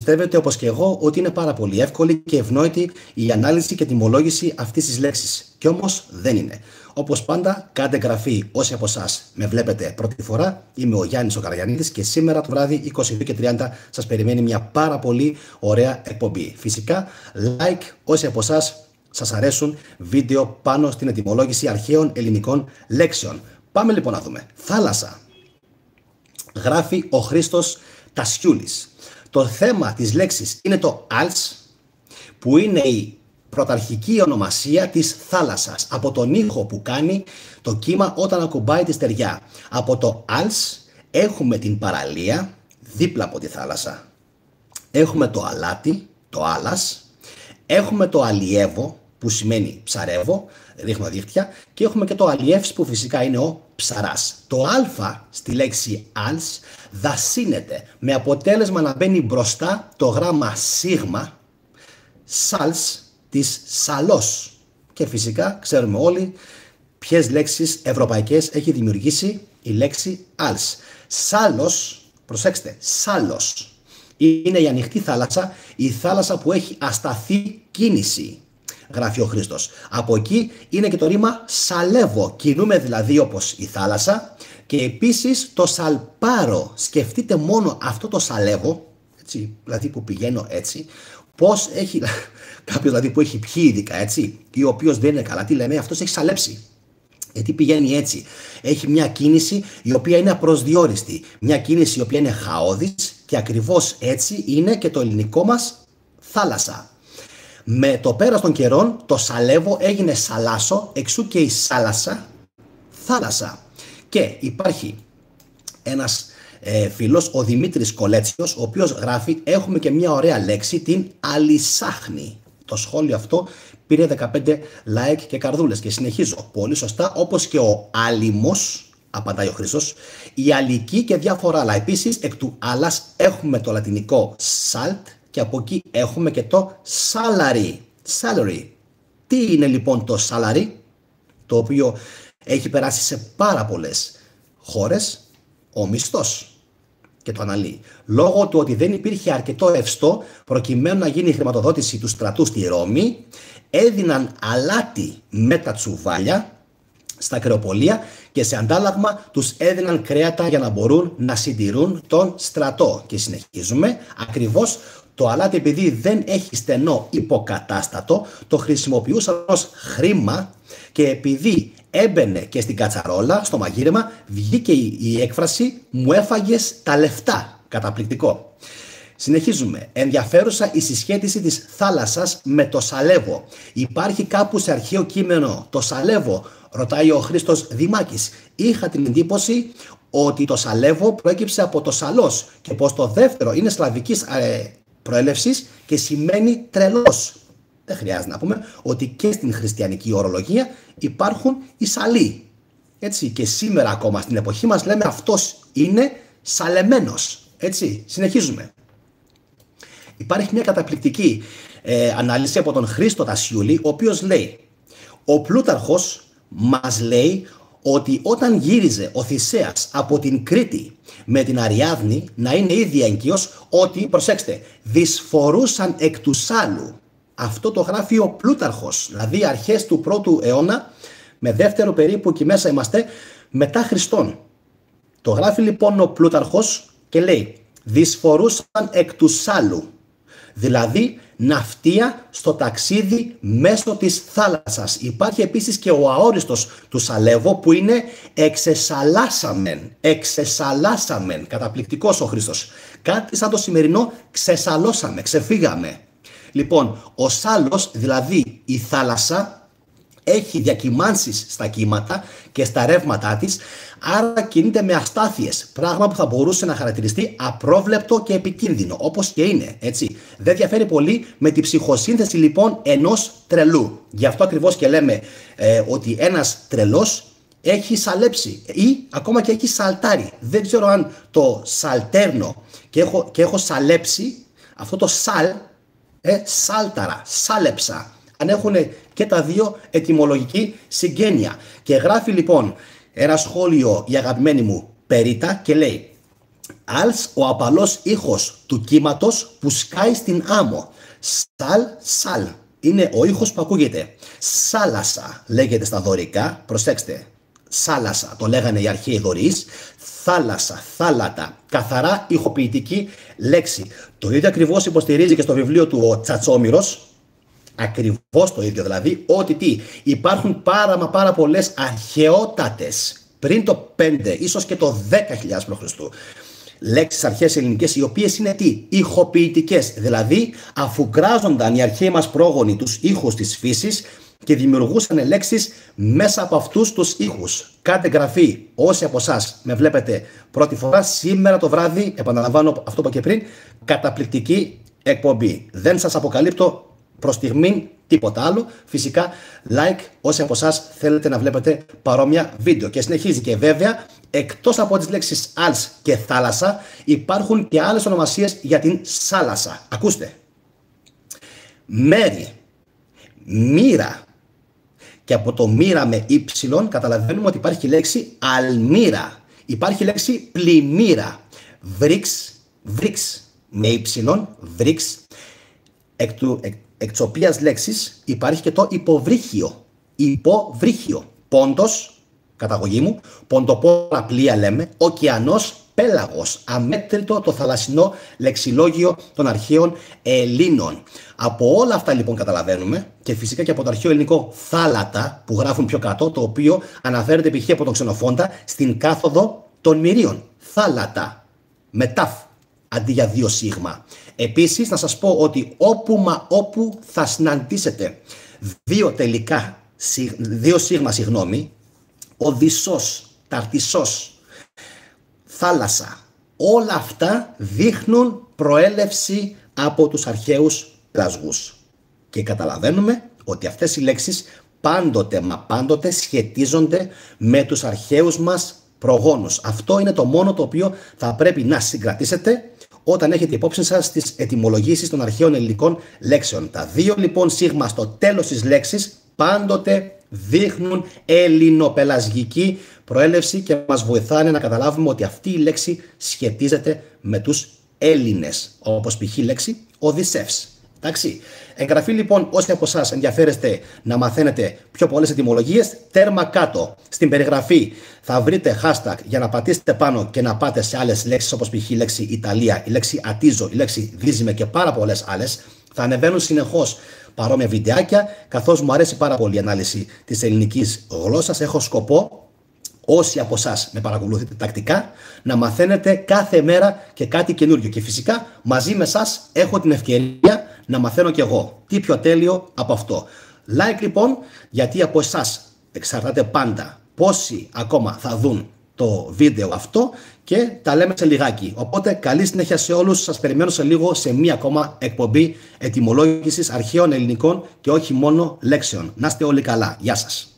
πιστεύετε όπως και εγώ ότι είναι πάρα πολύ εύκολη και ευνόητη η ανάλυση και τιμολόγηση αυτής της λέξης. Κι όμως δεν είναι. Όπως πάντα, κάντε εγγραφή όσοι από εσάς με βλέπετε πρώτη φορά. Είμαι ο Γιάννης ο Καραγιαννίδης και σήμερα το βράδυ 22:30 σας περιμένει μια πάρα πολύ ωραία εκπομπή. Φυσικά, like όσοι από εσάς σας αρέσουν βίντεο πάνω στην ετυμολόγηση αρχαίων ελληνικών λέξεων. Πάμε λοιπόν να δούμε. Θάλασσα. Γράφει ο Χρήστος Τασιούλης. Το θέμα της λέξης είναι το als, που είναι η πρωταρχική ονομασία της θάλασσας, από τον ήχο που κάνει το κύμα όταν ακουμπάει τη στεριά. Από το als έχουμε την παραλία δίπλα από τη θάλασσα. Έχουμε το αλάτι, το άλας, έχουμε το αλλιεύω που σημαίνει ψαρεύω, ρίχνω δίχτυα, και έχουμε και το αλλιεύς που φυσικά είναι ο ψαράς. Το α στη λέξη als δασύνεται με αποτέλεσμα να μπαίνει μπροστά το γράμμα σίγμα, σάλς της σαλός. Και φυσικά ξέρουμε όλοι ποιες λέξεις ευρωπαϊκές έχει δημιουργήσει η λέξη als. Σάλος, προσέξτε, σάλος είναι η ανοιχτή θάλασσα, η θάλασσα που έχει ασταθή κίνηση, γράφει ο Χρήστος. Από εκεί είναι και το ρήμα σαλεύω, κινούμε δηλαδή όπως η θάλασσα. Και επίσης το σαλπάρω, σκεφτείτε μόνο αυτό το σαλεύω, έτσι, δηλαδή που πηγαίνω έτσι, πώς έχει κάποιος δηλαδή που έχει πιει ειδικά έτσι, ή ο οποίος δεν είναι καλά, τι λέμε, αυτός έχει σαλέψει. Γιατί πηγαίνει έτσι, έχει μια κίνηση η οποία είναι απροσδιόριστη, μια κίνηση η οποία είναι χαόδης, και ακριβώς έτσι είναι και το ελληνικό μας θάλασσα. Με το πέρας των καιρών το σαλεύω έγινε σαλάσο, εξού και η σάλασσα θάλασσα. Και υπάρχει ένας φίλος, ο Δημήτρης Κολέτσιος, ο οποίος γράφει: έχουμε και μια ωραία λέξη, την αλυσάχνη. Το σχόλιο αυτό πήρε 15 like και καρδούλες και συνεχίζω. Πολύ σωστά, όπως και ο άλυμος, απαντάει ο Χρήστος, η αλική και διάφορα άλλα. Επίσης, εκ του άλλας έχουμε το λατινικό salt και από εκεί έχουμε και το salary. Salary. Τι είναι λοιπόν το salary, το οποίο έχει περάσει σε πάρα πολλές χώρες? Ο μισθός. Και το αναλύει. Λόγω του ότι δεν υπήρχε αρκετό ρευστό προκειμένου να γίνει η χρηματοδότηση του στρατού στη Ρώμη, έδιναν αλάτι με τα τσουβάλια στα κρεοπολία και σε αντάλλαγμα τους έδιναν κρέατα για να μπορούν να συντηρούν τον στρατό. Και συνεχίζουμε. Ακριβώς το αλάτι, επειδή δεν έχει στενό υποκατάστατο, το χρησιμοποιούσαν ως χρήμα, και επειδή έμπαινε και στην κατσαρόλα, στο μαγείρεμα, βγήκε η έκφραση «μου έφαγες τα λεφτά». Καταπληκτικό. Συνεχίζουμε. Ενδιαφέρουσα η συσχέτιση της θάλασσας με το σαλεύω. Υπάρχει κάπου σε αρχαίο κείμενο το σαλεύω? Ρωτάει ο Χρήστος Δημάκης. Είχα την εντύπωση ότι το σαλεύω προέκυψε από το σαλός και πως το δεύτερο είναι σλαβικής προέλευσης και σημαίνει τρελός. Δεν χρειάζεται να πούμε ότι και στην χριστιανική ορολογία υπάρχουν οι σαλοί. Έτσι, και σήμερα ακόμα στην εποχή μας λέμε αυτός είναι σαλεμένος. Έτσι, συνεχίζουμε. Υπάρχει μια καταπληκτική ανάλυση από τον Χρήστο Τασιούλη, ο οποίος λέει: ο Πλούταρχος μας λέει ότι όταν γύριζε ο Θησέας από την Κρήτη με την Αριάδνη να είναι ήδη έγκυος, ότι, προσέξτε, δυσφορούσαν εκ του σάλου. Αυτό το γράφει ο Πλούταρχος, δηλαδή αρχές του 1ου αιώνα, με δεύτερο περίπου εκεί μέσα είμαστε, μετά Χριστόν. Το γράφει λοιπόν ο Πλούταρχος και λέει: δυσφορούσαν εκ του σάλου. Δηλαδή ναυτία στο ταξίδι μέσω της θάλασσας. Υπάρχει επίσης και ο αόριστος του σαλεύω που είναι εξεσαλάσαμεν. Εξεσαλάσαμεν. Καταπληκτικός ο Χριστός. Κάτι σαν το σημερινό ξεσαλώσαμε, ξεφύγαμε. Λοιπόν, ο σάλος, δηλαδή η θάλασσα, έχει διακυμάνσεις στα κύματα και στα ρεύματά της, άρα κινείται με αστάθειες, πράγμα που θα μπορούσε να χαρακτηριστεί απρόβλεπτο και επικίνδυνο, όπως και είναι, έτσι. Δεν διαφέρει πολύ με τη ψυχοσύνθεση λοιπόν ενός τρελού. Γι' αυτό ακριβώς και λέμε ότι ένας τρελός έχει σαλέψει ή ακόμα και έχει σαλτάρει. Δεν ξέρω αν το σαλτέρνω και έχω σαλέψει, αυτό το σαλ, σάλταρα, σάλεψα. Αν έχουν και τα δύο ετυμολογική συγγένεια. Και γράφει λοιπόν ένα σχόλιο η αγαπημένη μου Περίτα και λέει: Als, ο απαλός ήχος του κύματος που σκάει στην άμμο. Σαλ, σαλ. Είναι ο ήχος που ακούγεται. Σάλασα λέγεται στα δωρικά. Προσέξτε. Σάλασα το λέγανε οι αρχαίοι δωρείς. Θάλασσα, θάλατα. Καθαρά ηχοποιητική λέξη. Το ίδιο ακριβώς υποστηρίζει και στο βιβλίο του ο Τσατσόμυρος. Ακριβώς το ίδιο δηλαδή. Ότι τι, υπάρχουν πάρα πολλές αρχαιότατες πριν το 5, ίσως και το 10.000 π.Χ. λέξεις αρχαίες ελληνικές, οι οποίες είναι τι, ηχοποιητικές. Δηλαδή, αφουγκράζονταν οι αρχαίοι μας πρόγονοι τους ήχους της φύσης και δημιουργούσαν λέξεις μέσα από αυτούς τους ήχους. Κάντε εγγραφή όσοι από εσάς με βλέπετε πρώτη φορά σήμερα το βράδυ, επαναλαμβάνω αυτό που είπα και πριν, καταπληκτική εκπομπή. Δεν σας αποκαλύπτω προς στιγμήν τίποτα άλλο. Φυσικά, like όσοι από εσάς θέλετε να βλέπετε παρόμοια βίντεο. Και συνεχίζει και βέβαια, εκτός από τις λέξεις als και θάλασσα, υπάρχουν και άλλες ονομασίες για την σάλασσα. Ακούστε. Μέρη, μοίρα. Και από το μοίρα με ύψιλον καταλαβαίνουμε ότι υπάρχει η λέξη αλμύρα. Υπάρχει η λέξη πλημμύρα. Βρύξ, βρύξ με ύψιλον, βρύξ. Εκ της οποίας λέξης υπάρχει και το υποβρύχιο. Υποβρύχιο. Πόντος, καταγωγή μου, ποντοπόλα πλοία λέμε, ωκεανός, πέλαγος, αμέτρητο το θαλασσινό λεξιλόγιο των αρχαίων Ελλήνων. Από όλα αυτά λοιπόν καταλαβαίνουμε, και φυσικά και από το αρχαίο ελληνικό θάλατα που γράφουν πιο κάτω, το οποίο αναφέρεται π.χ. από τον Ξενοφόντα στην κάθοδο των Μυρίων. Θάλατα, με ταφ, αντί για 2 σίγμα. Επίσης να σας πω ότι όπου θα συναντήσετε 2 σίγμα, Οδυσσός, Ταρτισσός, θάλασσα, όλα αυτά δείχνουν προέλευση από τους αρχαίους πελασγούς. Και καταλαβαίνουμε ότι αυτές οι λέξεις πάντοτε σχετίζονται με τους αρχαίους μας προγόνους. Αυτό είναι το μόνο το οποίο θα πρέπει να συγκρατήσετε όταν έχετε υπόψη σας τις ετυμολογήσεις των αρχαίων ελληνικών λέξεων. Τα 2 λοιπόν σίγμα στο τέλος της λέξης πάντοτε δείχνουν ελληνοπελασγική προέλευση και μας βοηθάνε να καταλάβουμε ότι αυτή η λέξη σχετίζεται με τους Έλληνες, όπως π.χ. η λέξη Οδυσσεύς. Εντάξει. Εγγραφή λοιπόν όσοι από εσάς ενδιαφέρεστε να μαθαίνετε πιο πολλές ετυμολογίες, τέρμα κάτω στην περιγραφή θα βρείτε hashtag για να πατήσετε πάνω και να πάτε σε άλλες λέξεις όπως π.χ. η λέξη Ιταλία, η λέξη Ατίζο, η λέξη Δίζημε και πάρα πολλές άλλες. Θα ανεβαίνουν συνεχώς παρόμοια βιντεάκια, καθώς μου αρέσει πάρα πολύ η ανάλυση της ελληνικής γλώσσας. Έχω σκοπό όσοι από εσάς με παρακολουθείτε τακτικά να μαθαίνετε κάθε μέρα και κάτι καινούριο. Και φυσικά μαζί με εσάς έχω την ευκαιρία να μαθαίνω κι εγώ. Τι πιο τέλειο από αυτό. Like λοιπόν, γιατί από εσάς εξαρτάται πάντα πόσοι ακόμα θα δουν το βίντεο αυτό και τα λέμε σε λιγάκι. Οπότε καλή συνέχεια σε όλους. Σας περιμένω σε λίγο σε μία ακόμα εκπομπή ετυμολόγησης αρχαίων ελληνικών και όχι μόνο λέξεων. Να είστε όλοι καλά. Γεια σας.